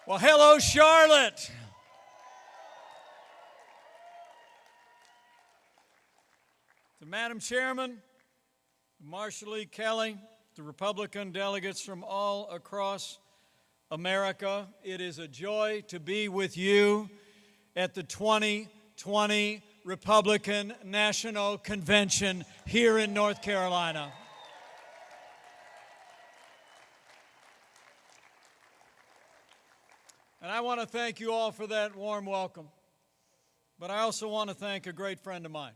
Well, hello, Charlotte. To Madam Chairman, Marshall Lee Kelly, the Republican delegates from all across America, it is a joy to be with you at the 2020 Republican National Convention here in North Carolina. And I want to thank you all for that warm welcome. But I also want to thank a great friend of mine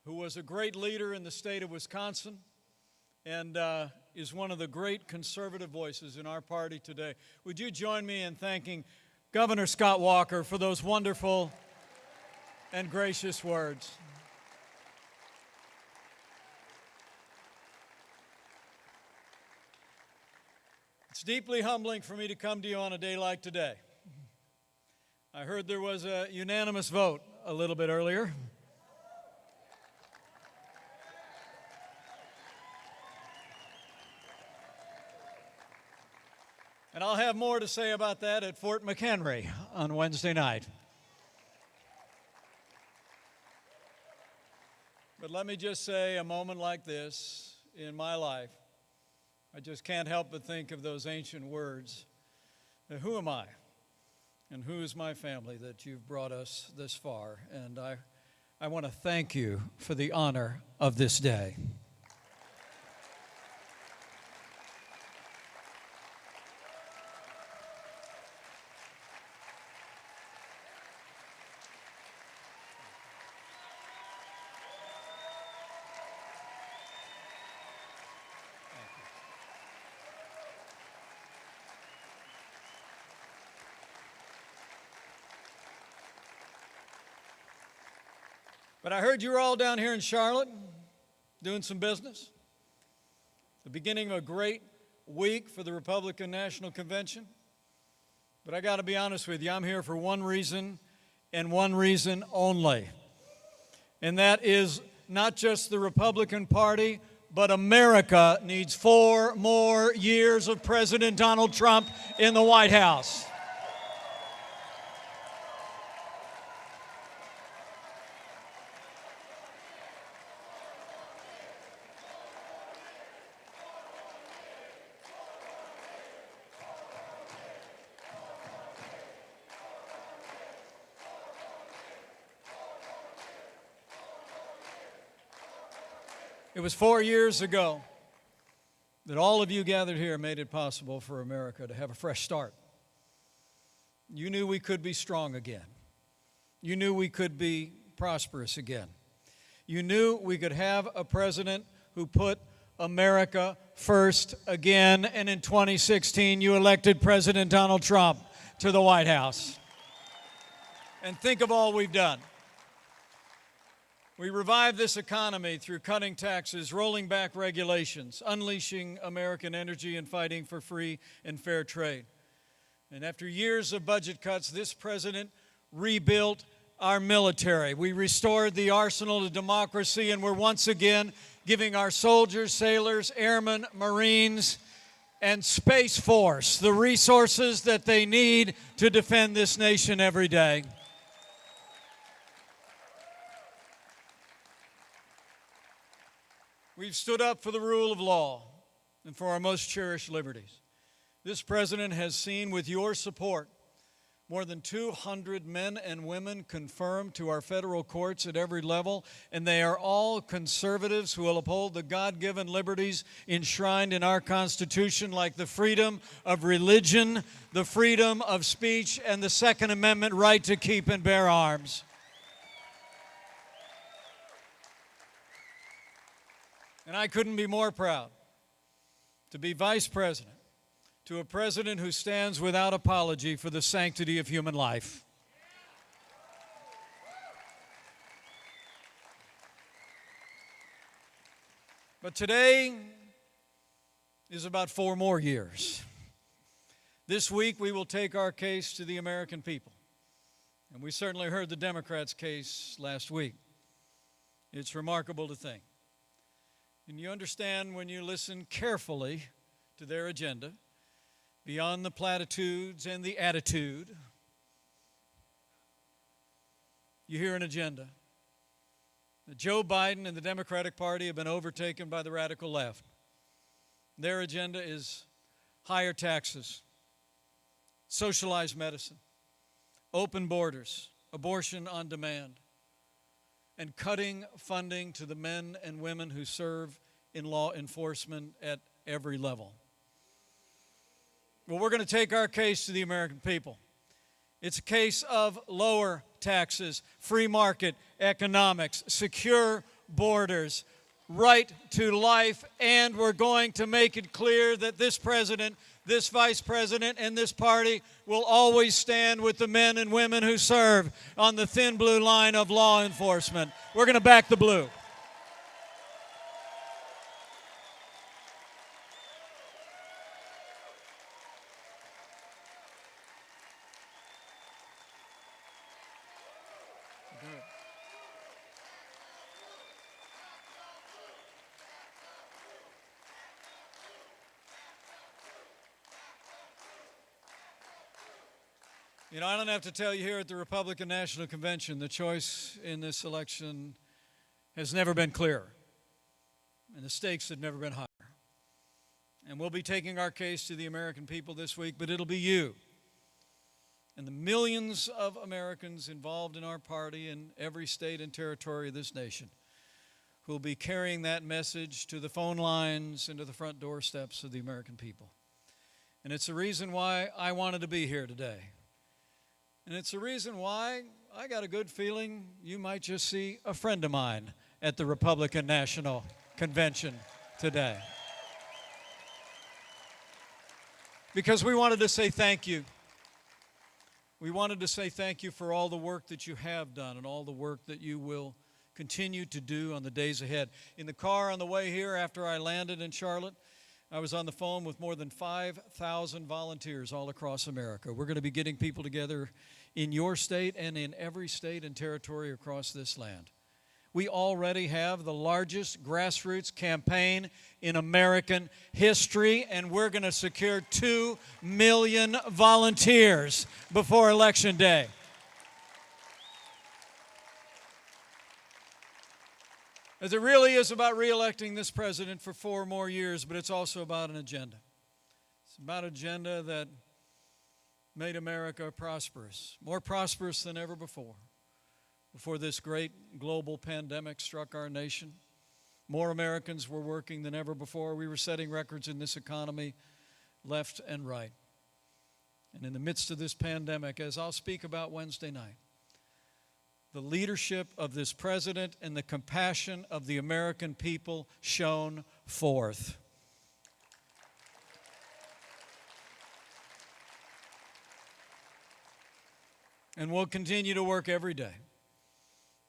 who was a great leader in the state of Wisconsin and is one of the great conservative voices in our party today. Would you join me in thanking Governor Scott Walker for those wonderful and gracious words? It's deeply humbling for me to come to you on a day like today. I heard there was a unanimous vote a little bit earlier. And I'll have more to say about that at Fort McHenry on Wednesday night. But let me just say, a moment like this in my life, I just can't help but think of those ancient words. Who am I? And who is my family that you've brought us this far? And I want to thank you for the honor of this day. But I heard you were all down here in Charlotte doing some business. The beginning of a great week for the Republican National Convention. But I got to be honest with you, I'm here for one reason and one reason only. And that is not just the Republican Party, but America needs 4 more years of President Donald Trump in the White House. It was 4 years ago that all of you gathered here made it possible for America to have a fresh start. You knew we could be strong again. You knew we could be prosperous again. You knew we could have a president who put America first again, and in 2016 you elected President Donald Trump to the White House. And think of all we've done. We revived this economy through cutting taxes, rolling back regulations, unleashing American energy, and fighting for free and fair trade. And after years of budget cuts, this president rebuilt our military. We restored the arsenal of democracy, and we're once again giving our soldiers, sailors, airmen, Marines, and Space Force the resources that they need to defend this nation every day. We've stood up for the rule of law and for our most cherished liberties. This president has seen, with your support, more than 200 men and women confirmed to our federal courts at every level, and they are all conservatives who will uphold the God-given liberties enshrined in our Constitution, like the freedom of religion, the freedom of speech, and the Second Amendment right to keep and bear arms. And I couldn't be more proud to be vice president to a president who stands without apology for the sanctity of human life. But today is about 4 more years. This week we will take our case to the American people. And we certainly heard the Democrats' case last week. It's remarkable to think. And you understand when you listen carefully to their agenda beyond the platitudes and the attitude, you hear an agenda. Joe Biden and the Democratic Party have been overtaken by the radical left. Their agenda is higher taxes, socialized medicine, open borders, abortion on demand, and cutting funding to the men and women who serve in law enforcement at every level. Well, we're going to take our case to the American people. It's a case of lower taxes, free market economics, secure borders, right to life, and we're going to make it clear that this president, this vice president, and this party will always stand with the men and women who serve on the thin blue line of law enforcement. We're going to back the blue. You know, I don't have to tell you here at the Republican National Convention, the choice in this election has never been clearer, and the stakes have never been higher. And we'll be taking our case to the American people this week, but it'll be you and the millions of Americans involved in our party in every state and territory of this nation who will be carrying that message to the phone lines and to the front doorsteps of the American people. And it's the reason why I wanted to be here today. And it's the reason why I got a good feeling you might just see a friend of mine at the Republican National Convention today. Because we wanted to say thank you. We wanted to say thank you for all the work that you have done and all the work that you will continue to do on the days ahead. In the car on the way here after I landed in Charlotte, I was on the phone with more than 5,000 volunteers all across America. We're going to be getting people together in your state and in every state and territory across this land. We already have the largest grassroots campaign in American history, and we're going to secure 2 million volunteers before Election Day. As it really is about re-electing this president for 4 more years, but it's also about an agenda. It's about an agenda that made America prosperous, more prosperous than ever before this great global pandemic struck our nation. More Americans were working than ever before. We were setting records in this economy left and right. And in the midst of this pandemic, as I'll speak about Wednesday night, the leadership of this president and the compassion of the American people shone forth. And we'll continue to work every day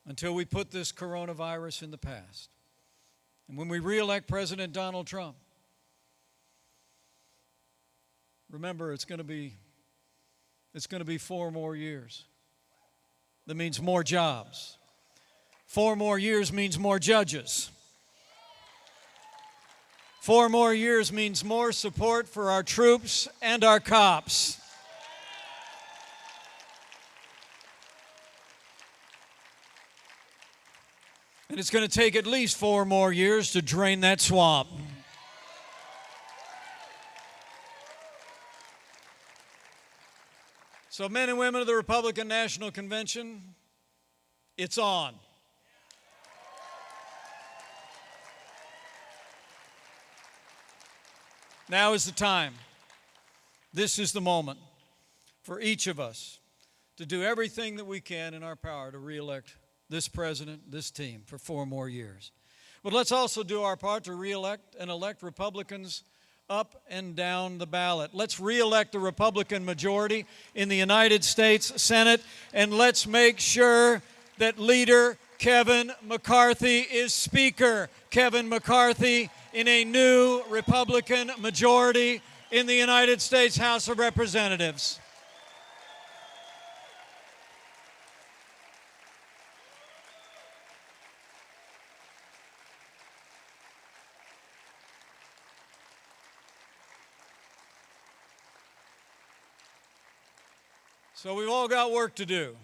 until we put this coronavirus in the past. And when we re-elect President Donald Trump, remember it's going to be 4 more years. That means more jobs. 4 more years means more judges. 4 more years means more support for our troops and our cops. And it's going to take at least 4 more years to drain that swamp. So men and women of the Republican National Convention, it's on. Now is the time. This is the moment for each of us to do everything that we can in our power to re-elect this president, this team, for 4 more years. But let's also do our part to re-elect and elect Republicans up and down the ballot. Let's re-elect a Republican majority in the United States Senate, and let's make sure that Leader Kevin McCarthy is Speaker. Kevin McCarthy in a new Republican majority in the United States House of Representatives. So we've all got work to do,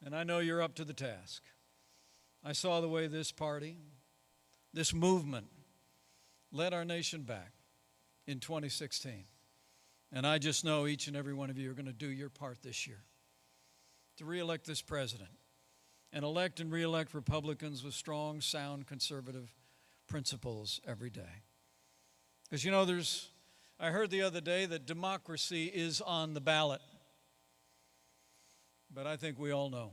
and I know you're up to the task. I saw the way this party, this movement, led our nation back in 2016. And I just know each and every one of you are going to do your part this year to reelect this president and elect and reelect Republicans with strong, sound, conservative principles every day. Because, you know, I heard the other day that democracy is on the ballot. But I think we all know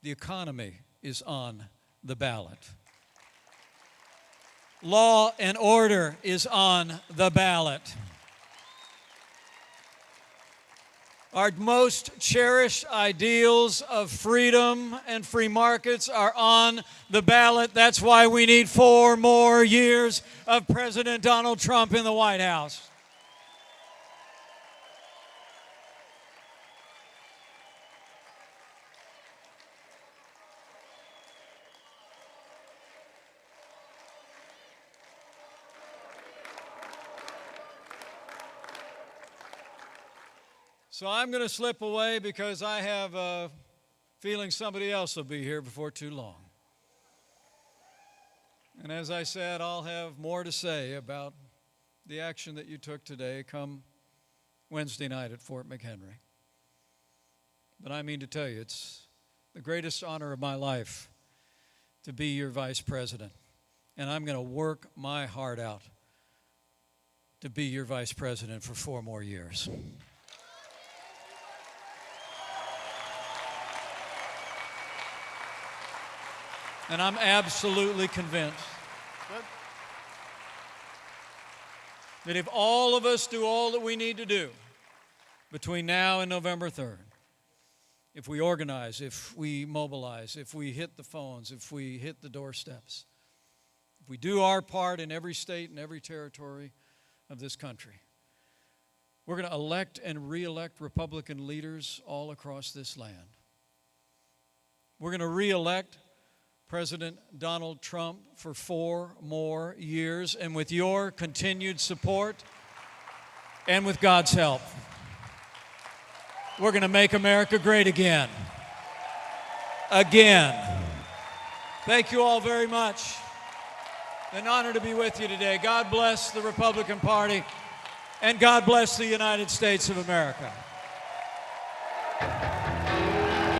the economy is on the ballot. Law and order is on the ballot. Our most cherished ideals of freedom and free markets are on the ballot. That's why we need 4 more years of President Donald Trump in the White House. So I'm going to slip away because I have a feeling somebody else will be here before too long. And as I said, I'll have more to say about the action that you took today come Wednesday night at Fort McHenry. But I mean to tell you, it's the greatest honor of my life to be your vice president. And I'm going to work my heart out to be your vice president for 4 more years. And I'm absolutely convinced that if all of us do all that we need to do between now and November 3rd, if we organize, if we mobilize, if we hit the phones, if we hit the doorsteps, if we do our part in every state and every territory of this country, we're going to elect and re-elect Republican leaders all across this land. We're going to re-elect President Donald Trump for 4 more years, and with your continued support and with God's help, we're going to make America great again. Again. Thank you all very much. An honor to be with you today. God bless the Republican Party, and God bless the United States of America.